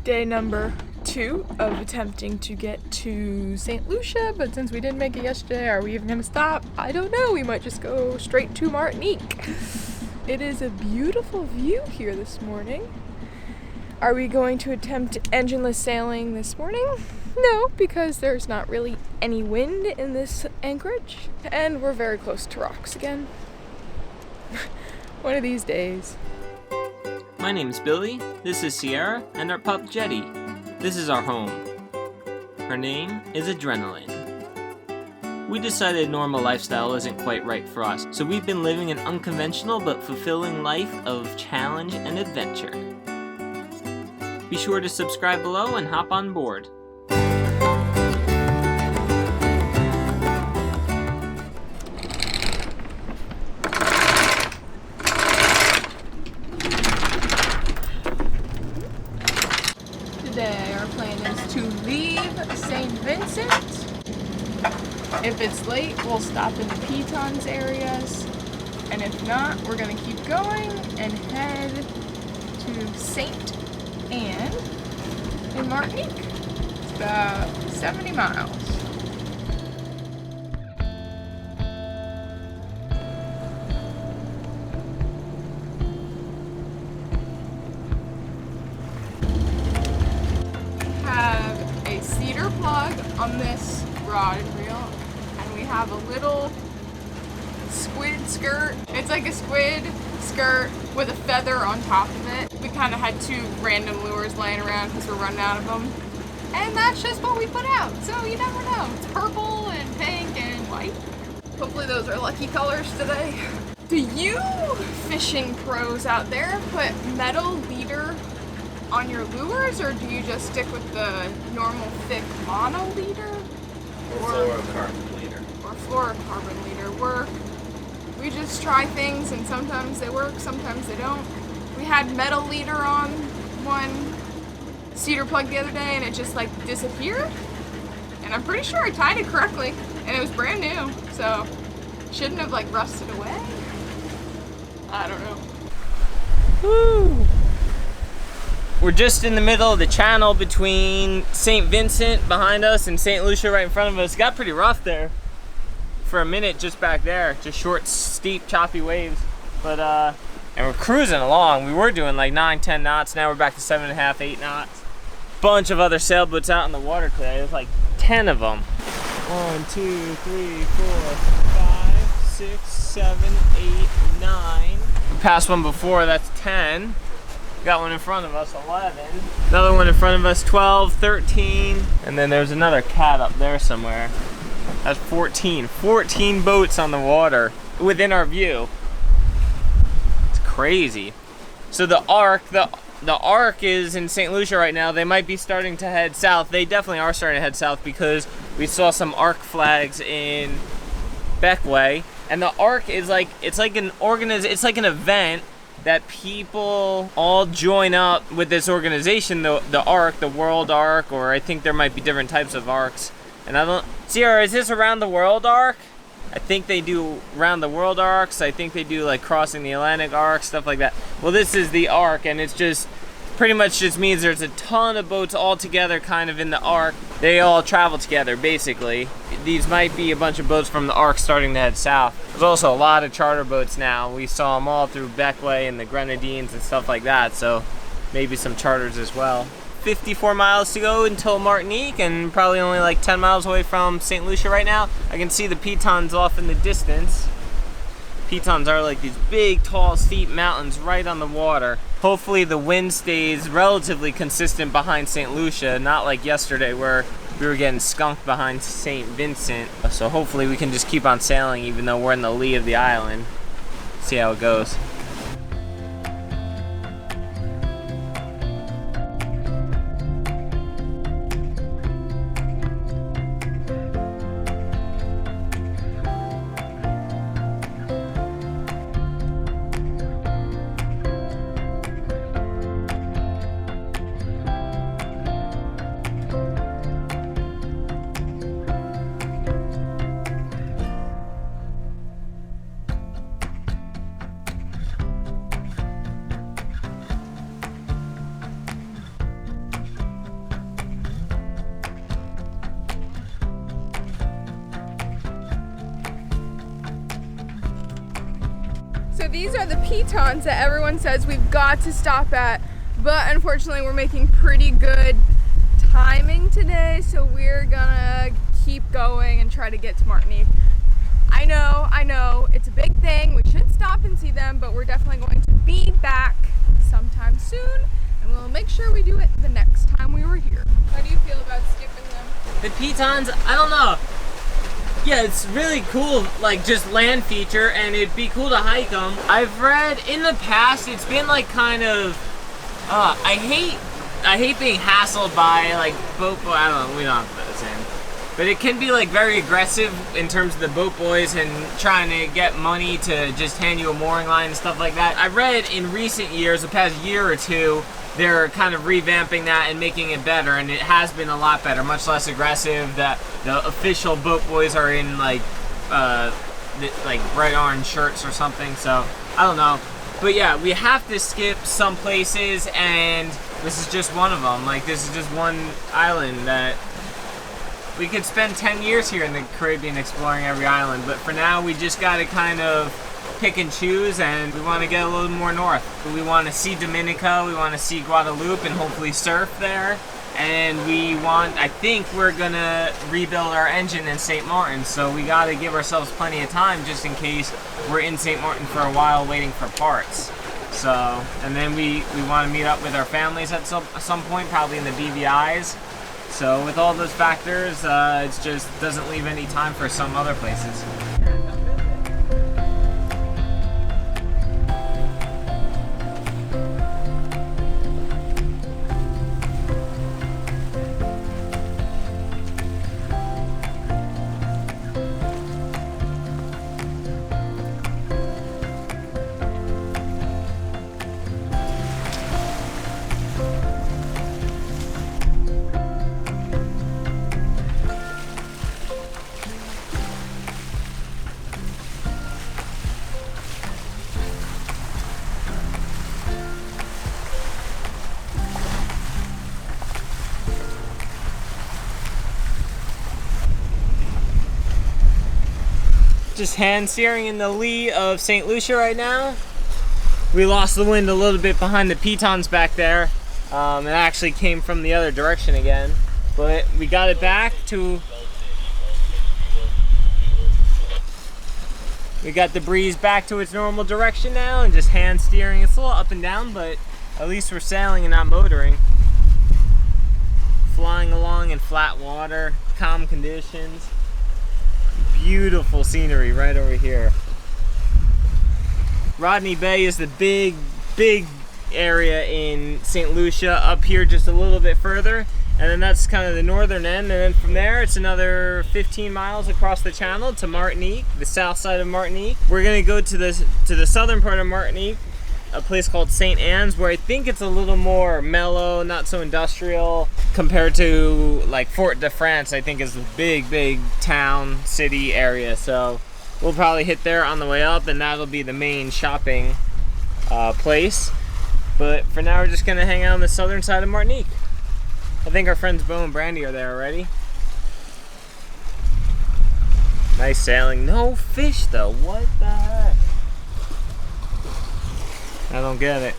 Day number 2 of attempting to get to St. Lucia, but since we didn't make it yesterday, are we even gonna stop? I don't know, we might just go straight to Martinique. It is a beautiful view here this morning. Are we going to attempt engineless sailing this morning? No, because there's not really any wind in this anchorage, and we're very close to rocks again. One of these days. My name's Billy, this is Sierra, and our pup Jetty. This is our home. Her name is Adrenaline. We decided normal lifestyle isn't quite right for us, so we've been living an unconventional but fulfilling life of challenge and adventure. Be sure to subscribe below and hop on board. Today our plan is to leave St. Vincent. If it's late, we'll stop in the Pitons areas, and if not, we're gonna keep going and head to St. Anne in Martinique. It's about 70 miles. Have a cedar plug on this rod and reel, and we have a little squid skirt. It's like a squid skirt with a feather on top of it. We kind of had 2 random lures laying around because we're running out of them, and that's just what we put out, so you never know. It's purple and pink and white. Hopefully those are lucky colors today. Do you fishing pros out there put metal leader on your lures, or do you just stick with the normal thick mono leader? Or fluorocarbon leader. Or fluorocarbon leader. We just try things, and sometimes they work, sometimes they don't. We had metal leader on one cedar plug the other day, and it just like disappeared. And I'm pretty sure I tied it correctly, and it was brand new, so shouldn't have like rusted away. I don't know. Woo! We're just in the middle of the channel between St. Vincent behind us and St. Lucia right in front of us. It got pretty rough there for a minute just back there. Just short, steep, choppy waves. But, and we're cruising along. We were doing like 9, 10 knots. Now we're back to 7.5, 8 knots. Bunch of other sailboats out in the water today. There's like 10 of them. 1, 2, 3, 4, 5, 6, 7, 8, 9. We passed one before, that's 10. Got one in front of us, 11. Another one in front of us, 12, 13. And then there's another cat up there somewhere. That's 14. 14 boats on the water within our view. It's crazy. So the Ark is in St. Lucia right now. They might be starting to head south. They definitely are starting to head south because we saw some Ark flags in Beckway. And the Ark is like, it's like an event that people all join up with this organization, the Ark, the World Ark, or I think there might be different types of Arks. And I don't, Sierra, is this around the world Ark? I think they do round the world arcs. I think they do like crossing the Atlantic arc, stuff like that. Well, this is the arc, and it's just pretty much just means there's a ton of boats all together kind of in the arc. They all travel together, basically. These might be a bunch of boats from the arc starting to head south. There's also a lot of charter boats now. We saw them all through Beckway and the Grenadines and stuff like that, so maybe some charters as well. 54 miles to go until Martinique, and probably only like 10 miles away from St. Lucia right now. I can see the Pitons off in the distance. Pitons are like these big, tall, steep mountains right on the water. Hopefully the wind stays relatively consistent behind St. Lucia, not like yesterday where we were getting skunked behind St. Vincent. So hopefully we can just keep on sailing even though we're in the lee of the island. See how it goes. these are the Pitons that everyone says we've got to stop at, but unfortunately we're making pretty good timing today, so we're gonna keep going and try to get to Martinique. I know, it's a big thing. We should stop and see them, but we're definitely going to be back sometime soon, and we'll make sure we do it the next time we were here. How do you feel about skipping them? The Pitons, I don't know. Yeah, it's really cool, like just land feature, and it'd be cool to hike them. I've read in the past, it's been like kind of, I hate being hassled by like boat boy. I don't know, we don't have to put this in. But it can be like very aggressive in terms of the boat boys and trying to get money to just hand you a mooring line and stuff like that. I read in recent years, the past year or two, they're kind of revamping that and making it better, and it has been a lot better, much less aggressive. That the official boat boys are in like bright orange shirts or something, so I don't know. But yeah, we have to skip some places, and this is just one of them. Like, this is just one island that we could spend 10 years here in the Caribbean exploring every island, but for now we just got to kind of pick and choose, and we want to get a little more north. We want to see Dominica, we want to see Guadeloupe and hopefully surf there, and I think we're gonna rebuild our engine in St. Martin, so we got to give ourselves plenty of time just in case we're in St. Martin for a while waiting for parts. So, and then we want to meet up with our families at some point, probably in the BVIs. So with all those factors, it just doesn't leave any time for some other places. Just hand steering in the lee of St. Lucia right now. We lost the wind a little bit behind the Pitons back there. It actually came from the other direction again, but we got it back to. We got the breeze back to its normal direction now, and just hand steering. It's a little up and down, but at least we're sailing and not motoring. Flying along in flat water, calm conditions. Beautiful scenery right over here. Rodney Bay is the big area in St. Lucia. Up here just a little bit further, and then that's kind of the northern end, and then from there it's another 15 miles across the channel to Martinique, the south side of Martinique. We're gonna go to the southern part of Martinique, a place called St. Anne's, where I think it's a little more mellow, not so industrial, compared to like Fort de France. I think is a big town, city area, so we'll probably hit there on the way up, and that'll be the main shopping place. But for now, we're just gonna hang out on the southern side of Martinique. I think our friends Bo and Brandy are there already. Nice sailing. No fish though, what the heck? I don't get it.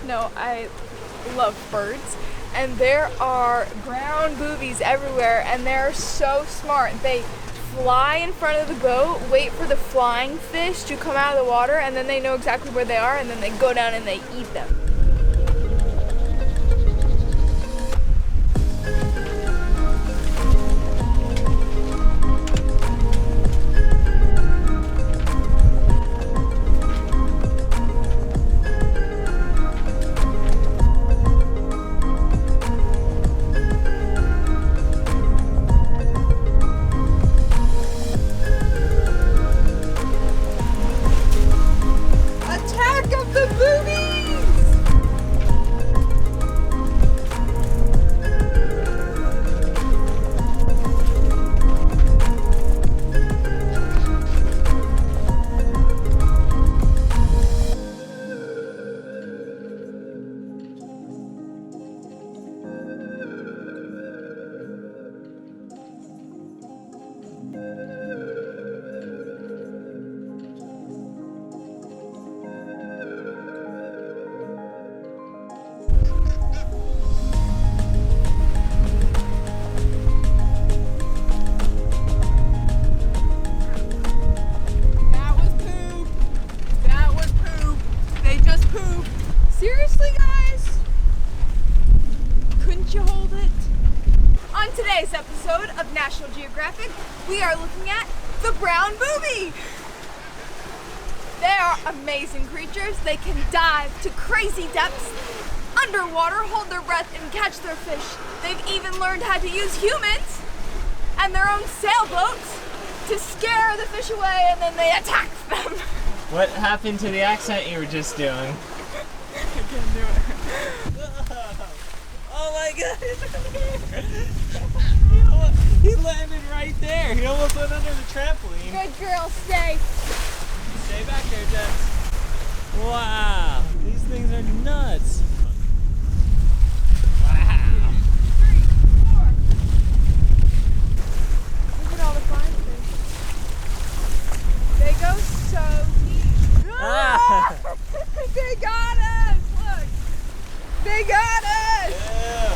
know I love birds, and there are brown boobies everywhere, and they're so smart. They fly in front of the boat, wait for the flying fish to come out of the water, and then they know exactly where they are, and then they go down and they eat them. Attack of the boobies! today's episode of National Geographic, we are looking at the brown booby. They are amazing creatures. They can dive to crazy depths, underwater, hold their breath, and catch their fish. They've even learned how to use humans and their own sailboats to scare the fish away, and then they attack them. What happened to the accent you were just doing? I can't do it. Oh my god! He landed right there. He almost went under the trampoline. Good girl, stay. Stay back there, Jess. Wow, these things are nuts. Wow. 3, 4. Look at all the fine fish. They go so deep. Ah. They got us! Look! They got us! Yeah.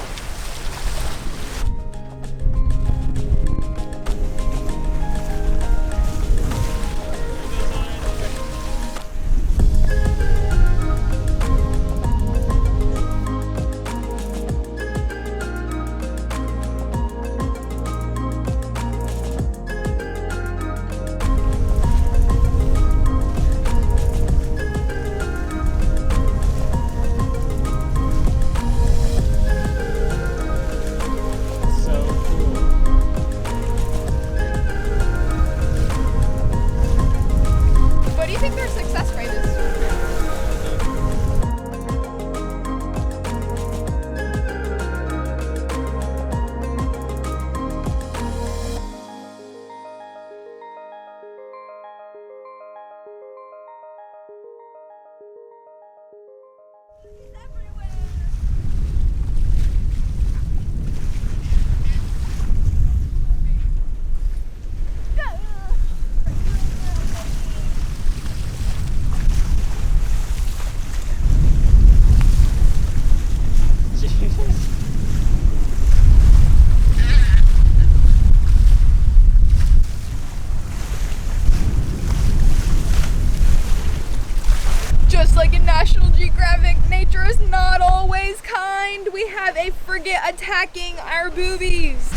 Just like in National Geographic, nature is not always kind. We have a frigate attacking our boobies.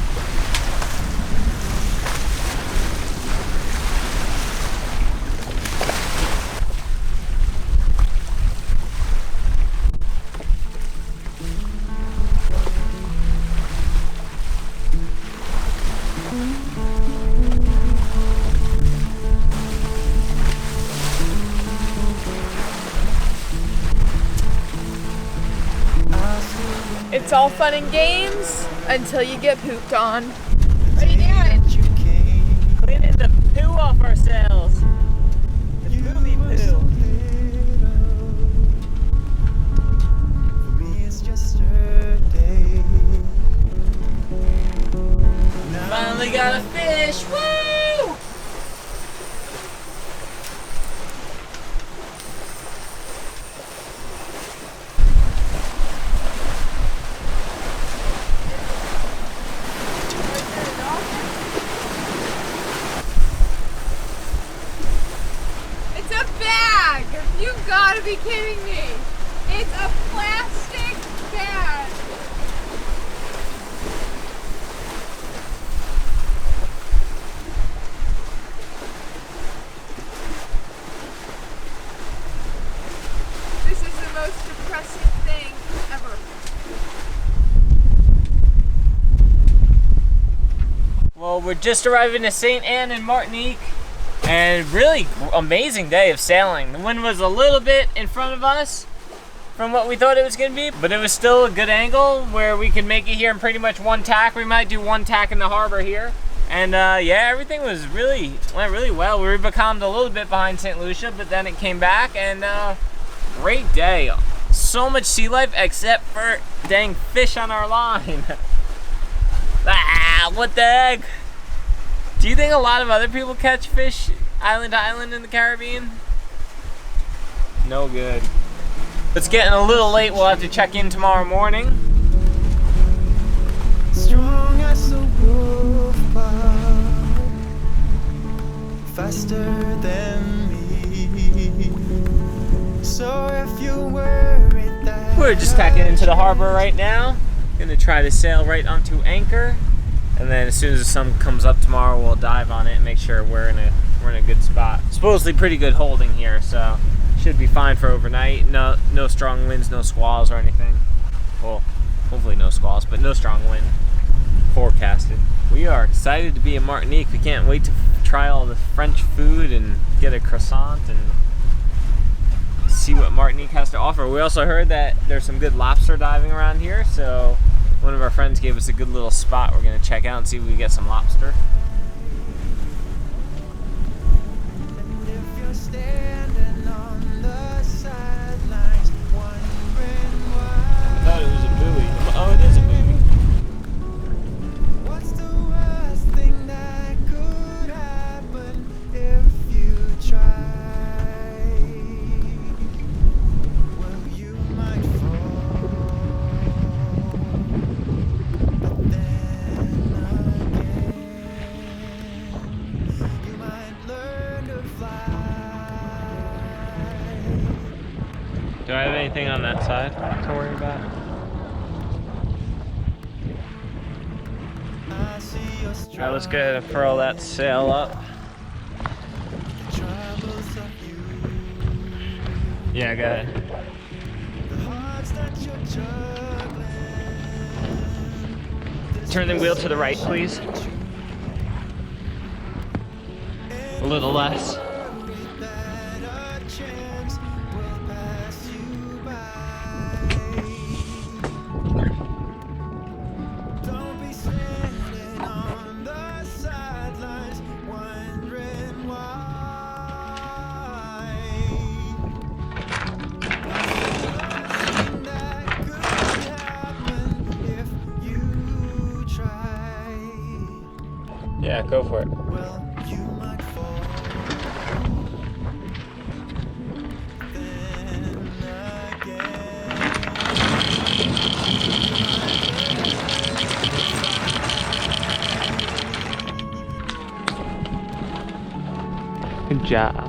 It's all fun and games until you get pooped on. What are you doing? Cleaning the poo off our sails. The booby poo. Finally got a fish. Woo! You gotta be kidding me! It's a plastic bag! This is the most depressing thing ever. Well, we're just arriving to St. Anne in Martinique. And really amazing day of sailing. The wind was a little bit in front of us from what we thought it was gonna be, but it was still a good angle where we could make it here in pretty much one tack. We might do one tack in the harbor here. And yeah, everything went really well. We were becalmed a little bit behind St. Lucia, but then it came back, and great day. So much sea life except for dang fish on our line. Ah, what the heck? Do you think a lot of other people catch fish island to island in the Caribbean? No good. It's getting a little late. We'll have to check in tomorrow morning. Strong as a wolf, faster than me. So if you worried that we're just tacking into the harbor right now. Gonna try to sail right onto anchor And then as soon as the sun comes up tomorrow, we'll dive on it and make sure we're in a good spot. Supposedly pretty good holding here, so should be fine for overnight. No strong winds, no squalls or anything. Well, hopefully no squalls, but no strong wind forecasted. We are excited to be in Martinique. We can't wait to try all the French food and get a croissant and see what Martinique has to offer. We also heard that there's some good lobster diving around here, so one of our friends gave us a good little spot we're gonna check out and see if we can get some lobster. I thought it was a buoy. Oh, it is a buoy. What's the worst thing that could happen if you try? Well, you might fall, but then again, you might learn to fly. Do I have anything on that side to worry about? Alright, let's go ahead and furl that sail up. Yeah, go ahead. Turn the wheel to the right, please. A little less. Yeah, go for it. Well, you might fall, then again. Good job.